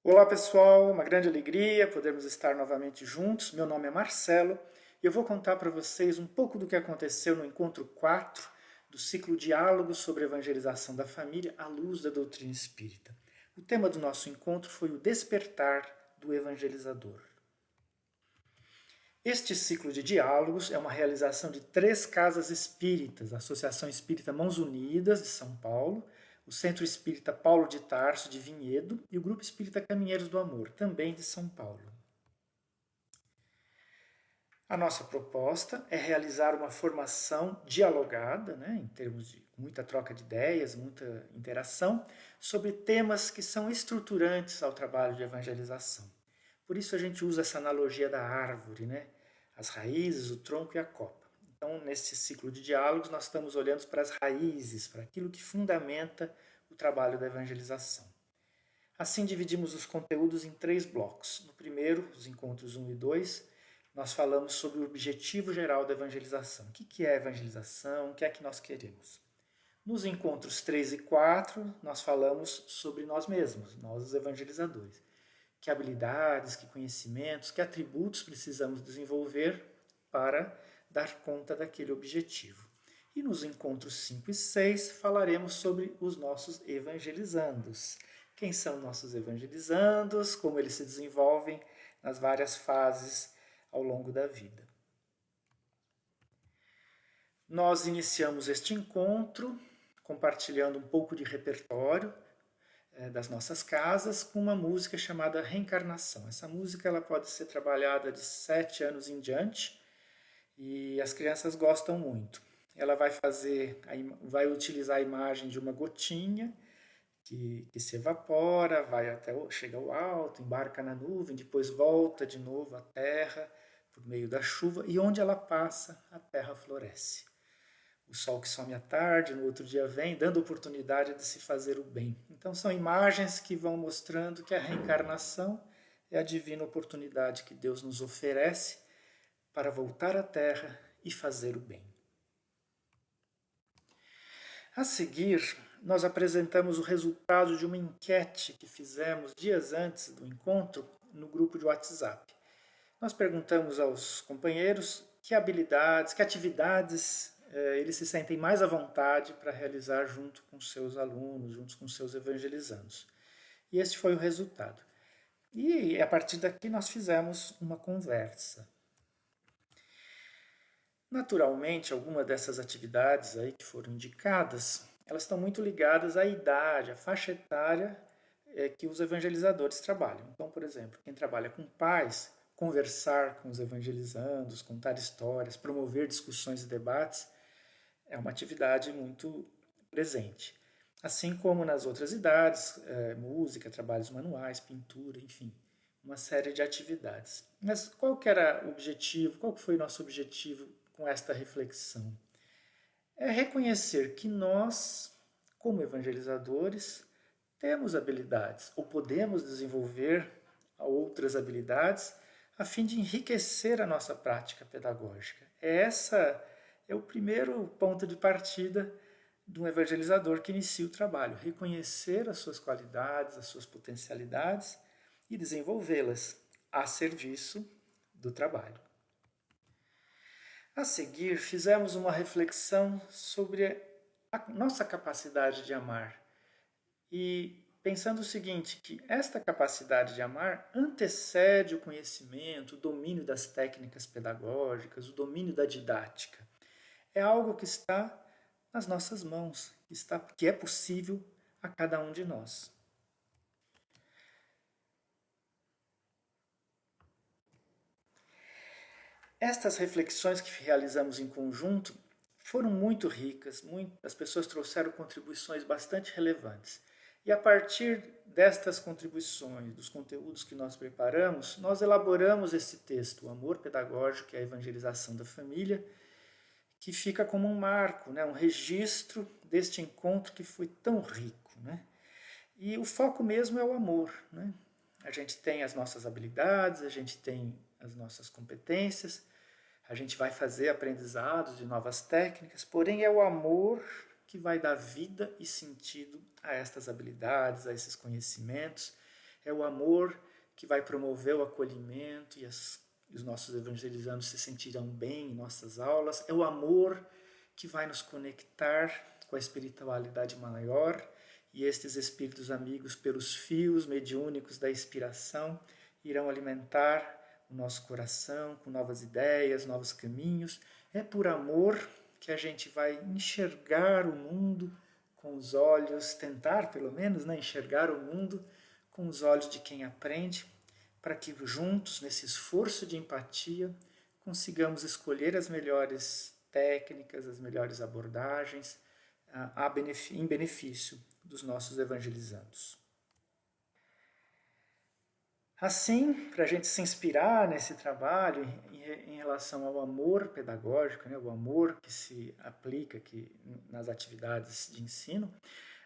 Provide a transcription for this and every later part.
Olá pessoal, uma grande alegria podermos estar novamente juntos. Meu nome é Marcelo e eu vou contar para vocês um pouco do que aconteceu no encontro 4 do ciclo Diálogos sobre Evangelização da Família à luz da doutrina espírita. O tema do nosso encontro foi o despertar do evangelizador. Este ciclo de diálogos é uma realização de 3 casas espíritas: a Associação Espírita Mãos Unidas, de São Paulo, o Centro Espírita Paulo de Tarso, de Vinhedo, e o Grupo Espírita Caminheiros do Amor, também de São Paulo. A nossa proposta é realizar uma formação dialogada, em termos de muita troca de ideias, muita interação, sobre temas que são estruturantes ao trabalho de evangelização. Por isso a gente usa essa analogia da árvore, as raízes, o tronco e a copa. Então, nesse ciclo de diálogos, nós estamos olhando para as raízes, para aquilo que fundamenta o trabalho da evangelização. Assim, dividimos os conteúdos em 3 blocos. No primeiro, os encontros 1 e 2, nós falamos sobre o objetivo geral da evangelização. O que é a evangelização? O que é que nós queremos? Nos encontros 3 e 4, nós falamos sobre nós mesmos, nós os evangelizadores. Que habilidades, que conhecimentos, que atributos precisamos desenvolver para dar conta daquele objetivo. E nos encontros 5 e 6 falaremos sobre os nossos evangelizandos. Quem são nossos evangelizandos, como eles se desenvolvem nas várias fases ao longo da vida. Nós iniciamos este encontro compartilhando um pouco de repertório das nossas casas com uma música chamada Reencarnação. Essa música ela pode ser trabalhada de 7 anos em diante e as crianças gostam muito. Ela vai utilizar a imagem de uma gotinha que se evapora, chega ao alto, embarca na nuvem, depois volta de novo à terra por meio da chuva, e onde ela passa, a terra floresce. O sol que some à tarde, no outro dia vem, dando oportunidade de se fazer o bem. Então são imagens que vão mostrando que a reencarnação é a divina oportunidade que Deus nos oferece para voltar à terra e fazer o bem. A seguir, nós apresentamos o resultado de uma enquete que fizemos dias antes do encontro no grupo de WhatsApp. Nós perguntamos aos companheiros que habilidades, que atividades eles se sentem mais à vontade para realizar junto com seus alunos, junto com seus evangelizandos. E esse foi o resultado. E a partir daqui nós fizemos uma conversa. Naturalmente, algumas dessas atividades aí que foram indicadas, elas estão muito ligadas à idade, à faixa etária que os evangelizadores trabalham. Então, por exemplo, quem trabalha com pais, conversar com os evangelizandos, contar histórias, promover discussões e debates, é uma atividade muito presente. Assim como nas outras idades, música, trabalhos manuais, pintura, enfim, uma série de atividades. Mas qual que era o objetivo, qual que foi o nosso objetivo com esta reflexão? É reconhecer que nós, como evangelizadores, temos habilidades ou podemos desenvolver outras habilidades a fim de enriquecer a nossa prática pedagógica. Essa é o primeiro ponto de partida de um evangelizador que inicia o trabalho, reconhecer as suas qualidades, as suas potencialidades e desenvolvê-las a serviço do trabalho. A seguir, fizemos uma reflexão sobre a nossa capacidade de amar e pensando o seguinte, que esta capacidade de amar antecede o conhecimento, o domínio das técnicas pedagógicas, o domínio da didática. É algo que está nas nossas mãos, que é possível a cada um de nós. Estas reflexões que realizamos em conjunto foram muito ricas, as pessoas trouxeram contribuições bastante relevantes. E a partir destas contribuições, dos conteúdos que nós preparamos, nós elaboramos esse texto, o Amor Pedagógico e a Evangelização da Família, que fica como um marco, um registro deste encontro que foi tão rico. E o foco mesmo é o amor. A gente tem as nossas habilidades, a gente tem as nossas competências, a gente vai fazer aprendizados de novas técnicas, porém é o amor que vai dar vida e sentido a estas habilidades, a esses conhecimentos, É o amor que vai promover o acolhimento e os nossos evangelizandos se sentirão bem em nossas aulas. É o amor que vai nos conectar com a espiritualidade maior e estes espíritos amigos, pelos fios mediúnicos da inspiração, irão alimentar o nosso coração com novas ideias, novos caminhos. É por amor que a gente vai enxergar o mundo com os olhos, tentar pelo menos, né, enxergar o mundo com os olhos de quem aprende, para que juntos, nesse esforço de empatia, consigamos escolher as melhores técnicas, as melhores abordagens em benefício dos nossos evangelizandos. Assim, para a gente se inspirar nesse trabalho em relação ao amor pedagógico, né, o amor que se aplica aqui nas atividades de ensino,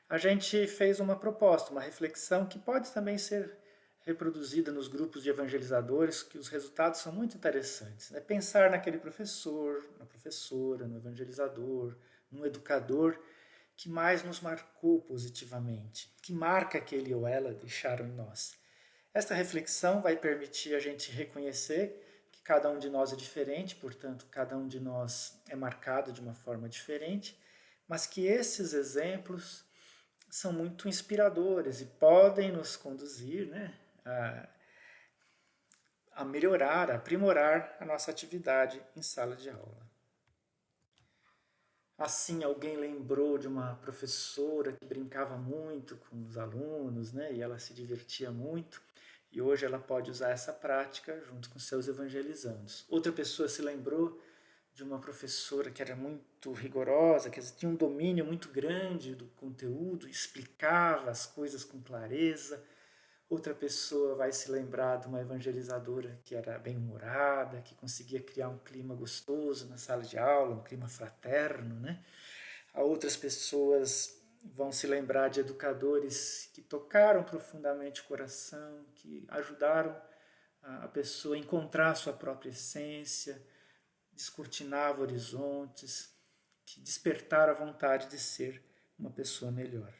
a gente fez uma proposta, uma reflexão que pode também ser reproduzida nos grupos de evangelizadores, que os resultados são muito interessantes. É pensar naquele professor, na professora, no evangelizador, no educador que mais nos marcou positivamente, que marca que ele ou ela deixaram em nós. Esta reflexão vai permitir a gente reconhecer que cada um de nós é diferente, portanto, cada um de nós é marcado de uma forma diferente, mas que esses exemplos são muito inspiradores e podem nos conduzir, né, a melhorar, a aprimorar a nossa atividade em sala de aula. Assim, alguém lembrou de uma professora que brincava muito com os alunos, né, e ela se divertia muito. E hoje ela pode usar essa prática junto com seus evangelizandos. Outra pessoa se lembrou de uma professora que era muito rigorosa, que tinha um domínio muito grande do conteúdo, explicava as coisas com clareza. Outra pessoa vai se lembrar de uma evangelizadora que era bem-humorada, que conseguia criar um clima gostoso na sala de aula, um clima fraterno, né? Outras pessoas vão se lembrar de educadores que tocaram profundamente o coração, que ajudaram a pessoa a encontrar a sua própria essência, descortinava horizontes, que despertaram a vontade de ser uma pessoa melhor.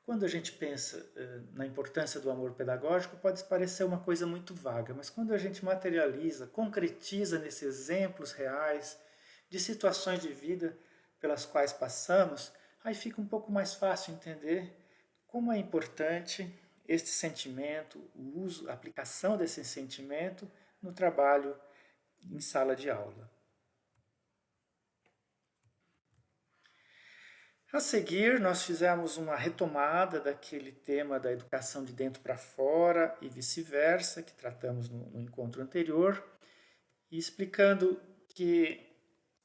Quando a gente pensa na importância do amor pedagógico, pode parecer uma coisa muito vaga, mas quando a gente materializa, concretiza nesses exemplos reais de situações de vida pelas quais passamos, aí fica um pouco mais fácil entender como é importante este sentimento, o uso, a aplicação desse sentimento no trabalho em sala de aula. A seguir, nós fizemos uma retomada daquele tema da educação de dentro para fora e vice-versa, que tratamos no encontro anterior, e explicando que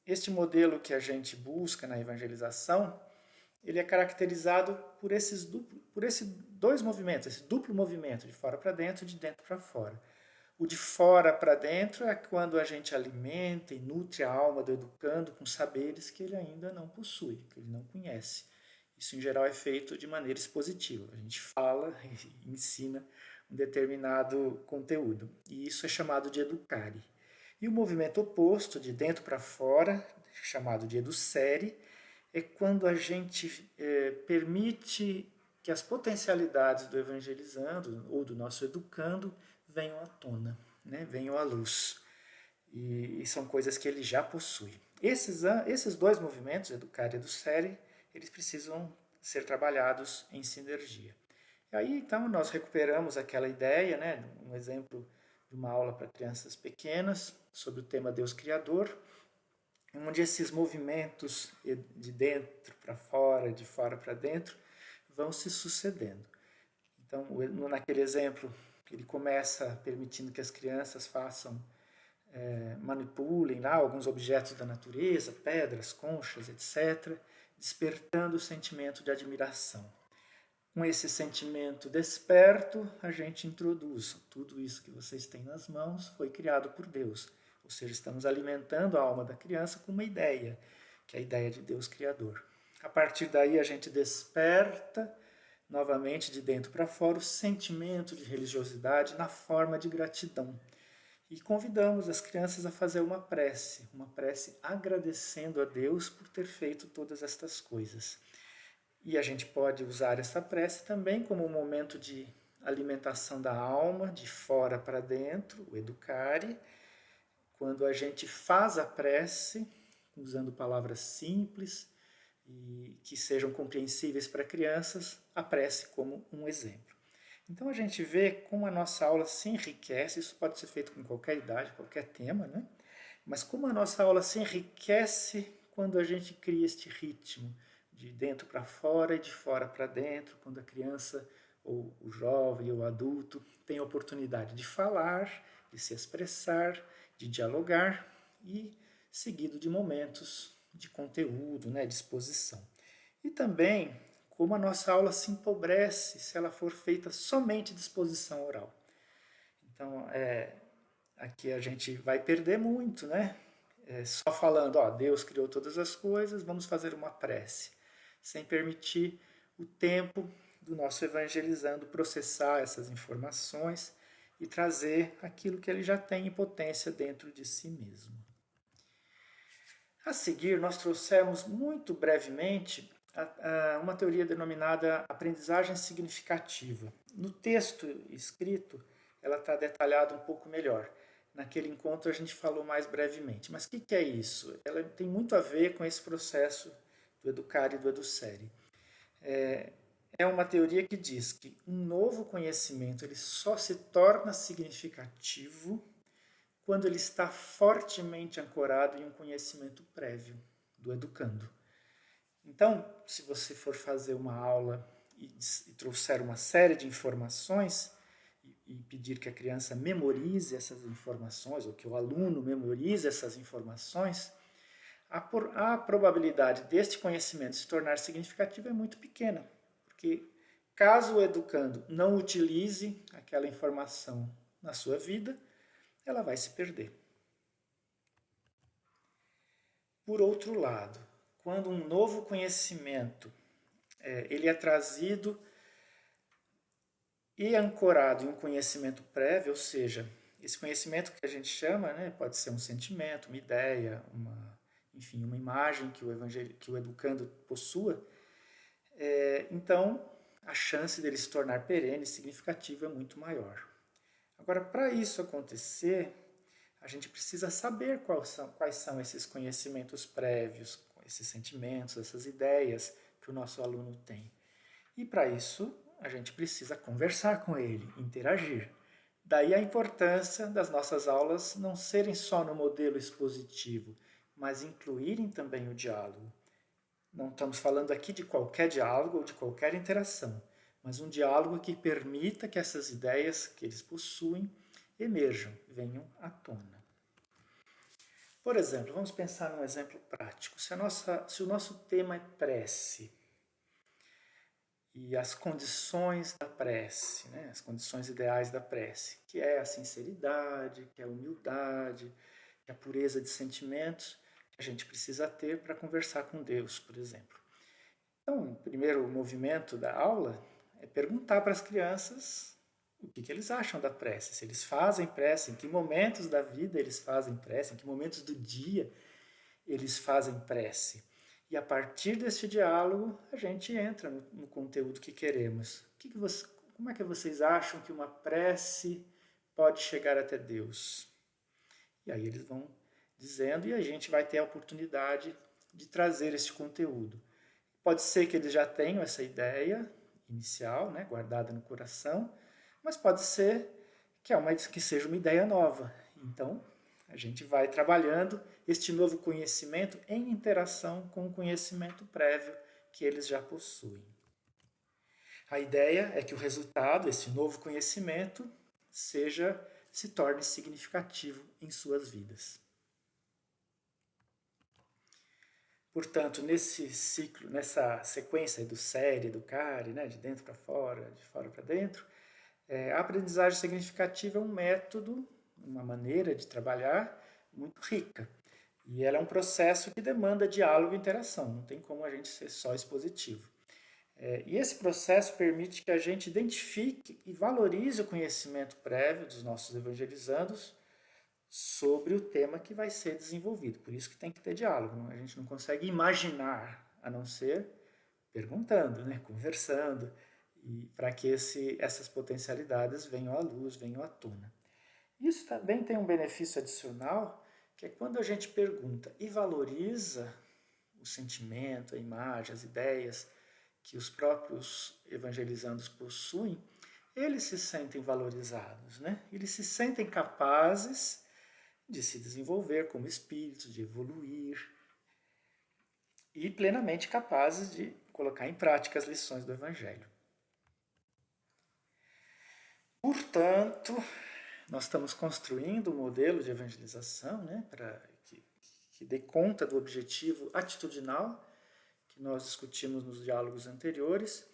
este modelo que a gente busca na evangelização, ele é caracterizado por esses dois movimentos, esse duplo movimento, de fora para dentro e de dentro para fora. O de fora para dentro é quando a gente alimenta e nutre a alma do educando com saberes que ele ainda não possui, que ele não conhece. Isso, em geral, é feito de maneira expositiva. A gente fala e ensina um determinado conteúdo. E isso é chamado de educare. E o movimento oposto, de dentro para fora, chamado de educere, é quando a gente permite que as potencialidades do evangelizando ou do nosso educando venham à tona, né? Venham à luz. E são coisas que ele já possui. Esses dois movimentos, educar e educere, eles precisam ser trabalhados em sinergia. E aí, então, nós recuperamos aquela ideia, né? Um exemplo de uma aula para crianças pequenas sobre o tema Deus Criador, onde esses movimentos de dentro para fora, de fora para dentro, vão se sucedendo. Então, naquele exemplo, ele começa permitindo que as crianças manipulem lá alguns objetos da natureza, pedras, conchas, etc., despertando o sentimento de admiração. Com esse sentimento desperto, a gente introduz tudo isso que vocês têm nas mãos foi criado por Deus. Ou seja, estamos alimentando a alma da criança com uma ideia, que é a ideia de Deus Criador. A partir daí, a gente desperta novamente de dentro para fora o sentimento de religiosidade na forma de gratidão. E convidamos as crianças a fazer uma prece agradecendo a Deus por ter feito todas estas coisas. E a gente pode usar essa prece também como um momento de alimentação da alma, de fora para dentro, o educare. Quando a gente faz a prece, usando palavras simples e que sejam compreensíveis para crianças, a prece como um exemplo. Então a gente vê como a nossa aula se enriquece, isso pode ser feito com qualquer idade, qualquer tema, né? Mas como a nossa aula se enriquece quando a gente cria este ritmo de dentro para fora e de fora para dentro, quando a criança ou o jovem ou o adulto tem a oportunidade de falar, de se expressar, de dialogar e seguido de momentos de conteúdo, né, de exposição. E também como a nossa aula se empobrece se ela for feita somente de exposição oral. Então, aqui a gente vai perder muito, né? Só falando, ó, Deus criou todas as coisas, vamos fazer uma prece, sem permitir o tempo do nosso evangelizando processar essas informações e trazer aquilo que ele já tem em potência dentro de si mesmo. A seguir, nós trouxemos muito brevemente uma teoria denominada aprendizagem significativa. No texto escrito, ela está detalhada um pouco melhor. Naquele encontro a gente falou mais brevemente. Mas o que é isso? Ela tem muito a ver com esse processo do educar e do educere. É uma teoria que diz que um novo conhecimento ele só se torna significativo quando ele está fortemente ancorado em um conhecimento prévio do educando. Então, se você for fazer uma aula e trouxer uma série de informações e pedir que a criança memorize essas informações, ou que o aluno memorize essas informações, a probabilidade deste conhecimento se tornar significativo é muito pequena, porque caso o educando não utilize aquela informação na sua vida, ela vai se perder. Por outro lado, quando um novo conhecimento ele é trazido e ancorado em um conhecimento prévio, ou seja, esse conhecimento que a gente chama, né, pode ser um sentimento, uma ideia, enfim, uma imagem que que o educando possua, então a chance dele se tornar perene e significativo é muito maior. Agora, para isso acontecer, a gente precisa saber quais são esses conhecimentos prévios, esses sentimentos, essas ideias que o nosso aluno tem. E para isso, a gente precisa conversar com ele, interagir. Daí a importância das nossas aulas não serem só no modelo expositivo, mas incluírem também o diálogo. Não estamos falando aqui de qualquer diálogo ou de qualquer interação, mas um diálogo que permita que essas ideias que eles possuem emerjam, venham à tona. Por exemplo, vamos pensar num exemplo prático. Se o nosso tema é prece e as condições da prece, né, as condições ideais da prece, que é a sinceridade, que é a humildade, que é a pureza de sentimentos que a gente precisa ter para conversar com Deus, por exemplo. Então, o primeiro movimento da aula é perguntar para as crianças o que eles acham da prece, se eles fazem prece, em que momentos da vida eles fazem prece, em que momentos do dia eles fazem prece. E a partir desse diálogo, a gente entra no conteúdo que queremos. Como é que vocês acham que uma prece pode chegar até Deus? E aí eles vão dizendo e a gente vai ter a oportunidade de trazer esse conteúdo. Pode ser que eles já tenham essa ideia inicial, né, guardada no coração, mas pode ser que seja uma ideia nova. Então, a gente vai trabalhando este novo conhecimento em interação com o conhecimento prévio que eles já possuem. A ideia é que o resultado, esse novo conhecimento, se torne significativo em suas vidas. Portanto, nesse ciclo, nessa sequência do SERE, do CARE, né, de dentro para fora, de fora para dentro, a aprendizagem significativa é um método, uma maneira de trabalhar muito rica. E ela é um processo que demanda diálogo e interação, não tem como a gente ser só expositivo. E esse processo permite que a gente identifique e valorize o conhecimento prévio dos nossos evangelizandos sobre o tema que vai ser desenvolvido. Por isso que tem que ter diálogo. A gente não consegue imaginar, a não ser perguntando, né? Conversando e para que essas potencialidades venham à luz, venham à tona. Isso também tem um benefício adicional, que é quando a gente pergunta e valoriza o sentimento, a imagem, as ideias que os próprios evangelizandos possuem, eles se sentem valorizados, né? Eles se sentem capazes de se desenvolver como espíritos, de evoluir e plenamente capazes de colocar em prática as lições do Evangelho. Portanto, nós estamos construindo um modelo de evangelização, né, para que dê conta do objetivo atitudinal que nós discutimos nos diálogos anteriores.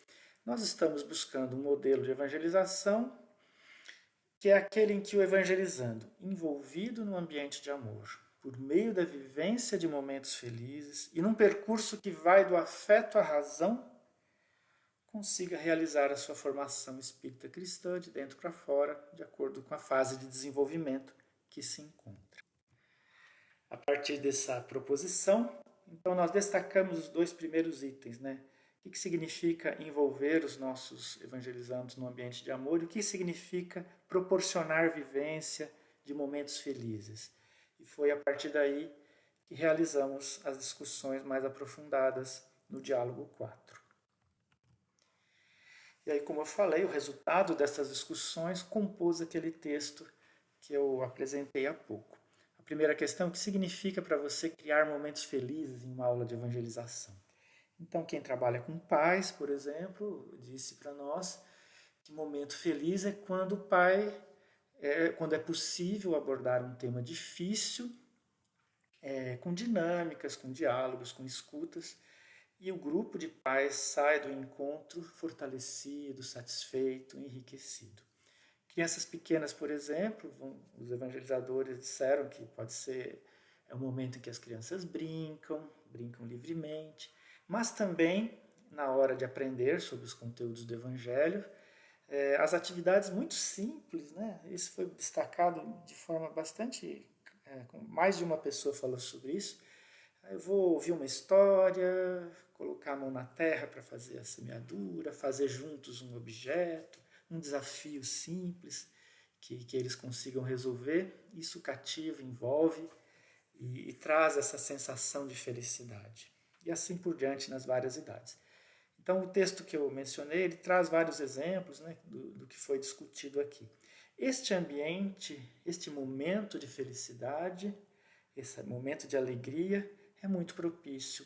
Nós estamos buscando um modelo de evangelização que é aquele em que o evangelizando, envolvido no ambiente de amor, por meio da vivência de momentos felizes e num percurso que vai do afeto à razão, consiga realizar a sua formação espírita cristã de dentro para fora, de acordo com a fase de desenvolvimento que se encontra. A partir dessa proposição, então nós destacamos os dois primeiros itens, né? O que significa envolver os nossos evangelizandos no ambiente de amor e o que significa proporcionar vivência de momentos felizes. E foi a partir daí que realizamos as discussões mais aprofundadas no diálogo 4. E aí, como eu falei, o resultado dessas discussões compôs aquele texto que eu apresentei há pouco. A primeira questão, o que significa para você criar momentos felizes em uma aula de evangelização? Então, quem trabalha com pais, por exemplo, disse para nós que momento feliz é quando o pai, quando é possível abordar um tema difícil, com dinâmicas, com diálogos, com escutas, e o grupo de pais sai do encontro fortalecido, satisfeito, enriquecido. Crianças pequenas, por exemplo, os evangelizadores disseram que pode ser um momento em que as crianças brincam livremente, mas também na hora de aprender sobre os conteúdos do Evangelho, as atividades muito simples, né? Isso foi destacado de forma bastante, mais de uma pessoa falou sobre isso. Eu vou ouvir uma história, colocar a mão na terra para fazer a semeadura, fazer juntos um objeto, um desafio simples que eles consigam resolver. Isso cativa, envolve e traz essa sensação de felicidade. E assim por diante nas várias idades. Então, o texto que eu mencionei, ele traz vários exemplos, né, do que foi discutido aqui. Este ambiente, este momento de felicidade, esse momento de alegria, é muito propício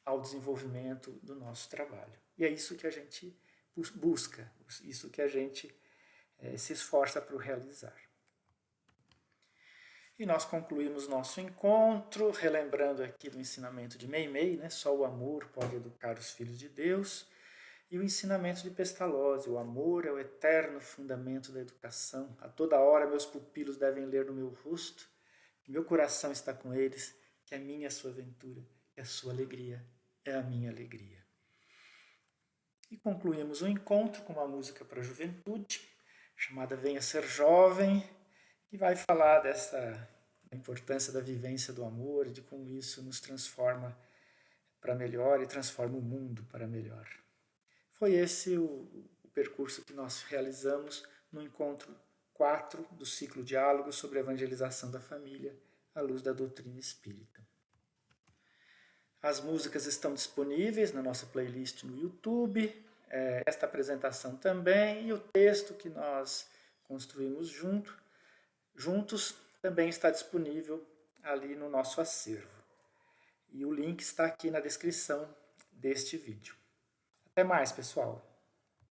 ao desenvolvimento do nosso trabalho. E é isso que a gente busca, isso que a gente se esforça para realizar. E nós concluímos nosso encontro, relembrando aqui do ensinamento de Meimei, né? Só o amor pode educar os filhos de Deus, e o ensinamento de Pestalozzi, o amor é o eterno fundamento da educação. A toda hora meus pupilos devem ler no meu rosto, que meu coração está com eles, que a minha é a sua aventura, que a sua alegria é a minha alegria. E concluímos o encontro com uma música para a juventude, chamada Venha Ser Jovem, que vai falar da importância da vivência do amor e de como isso nos transforma para melhor e transforma o mundo para melhor. Foi esse o percurso que nós realizamos no encontro 4 do ciclo Diálogo sobre a Evangelização da Família, à luz da doutrina espírita. As músicas estão disponíveis na nossa playlist no YouTube, esta apresentação também, e o texto que nós construímos juntos também está disponível ali no nosso acervo. E o link está aqui na descrição deste vídeo. Até mais, pessoal!